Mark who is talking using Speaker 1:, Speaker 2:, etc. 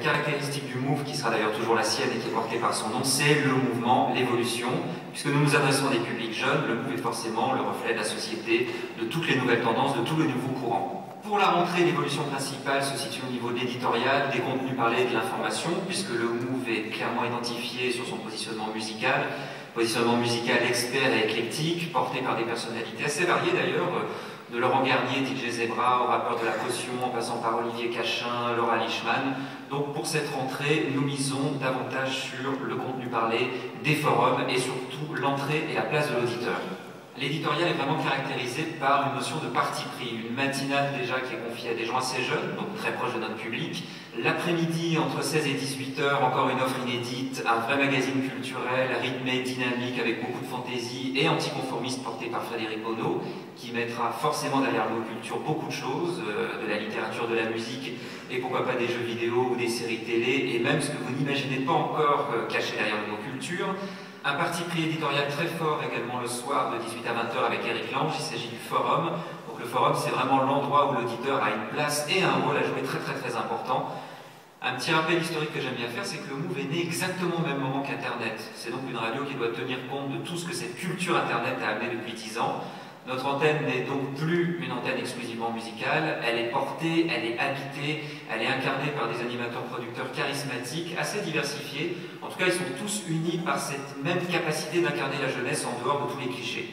Speaker 1: caractéristique du Move, qui sera d'ailleurs toujours la sienne et qui est portée par son nom, c'est le mouvement, l'évolution. Puisque nous nous adressons à des publics jeunes, le Move est forcément le reflet de la société, de toutes les nouvelles tendances, de tous les nouveaux courants. Pour la rentrée, l'évolution principale se situe au niveau de l'éditorial, des contenus parlés, de l'information, puisque le Move est clairement identifié sur son positionnement musical expert et éclectique, porté par des personnalités assez variées d'ailleurs, de Laurent Garnier, DJ Zebra, au rappeur de la Caution, en passant par Olivier Cachin, Laura Lichman. Donc pour cette rentrée, nous misons davantage sur le contenu parlé des forums et surtout l'entrée et la place de l'auditeur. L'éditorial est vraiment caractérisé par une notion de parti pris, une matinale déjà qui est confiée à des gens assez jeunes, donc très proches de notre public. L'après-midi, entre 16 et 18 heures, encore une offre inédite, un vrai magazine culturel, rythmé, dynamique, avec beaucoup de fantaisie et anticonformiste porté par Frédéric Bonneau, qui mettra forcément derrière le mot culture beaucoup de choses, de la littérature, de la musique, et pourquoi pas des jeux vidéo ou des séries télé, et même ce que vous n'imaginez pas encore caché derrière le mot culture. Un parti pris éditorial très fort également le soir de 18 à 20 h avec Eric Lange, il s'agit du forum. Donc le forum, c'est vraiment l'endroit où l'auditeur a une place et un rôle à jouer très important. Un petit rappel historique que j'aime bien faire, c'est que le Move est né exactement au même moment qu'Internet. C'est donc une radio qui doit tenir compte de tout ce que cette culture Internet a amené depuis 10 ans. Notre antenne n'est donc plus une antenne exclusivement musicale, elle est portée, elle est habitée, elle est incarnée par des animateurs-producteurs charismatiques, assez diversifiés. En tout cas, ils sont tous unis par cette même capacité d'incarner la jeunesse en dehors de tous les clichés.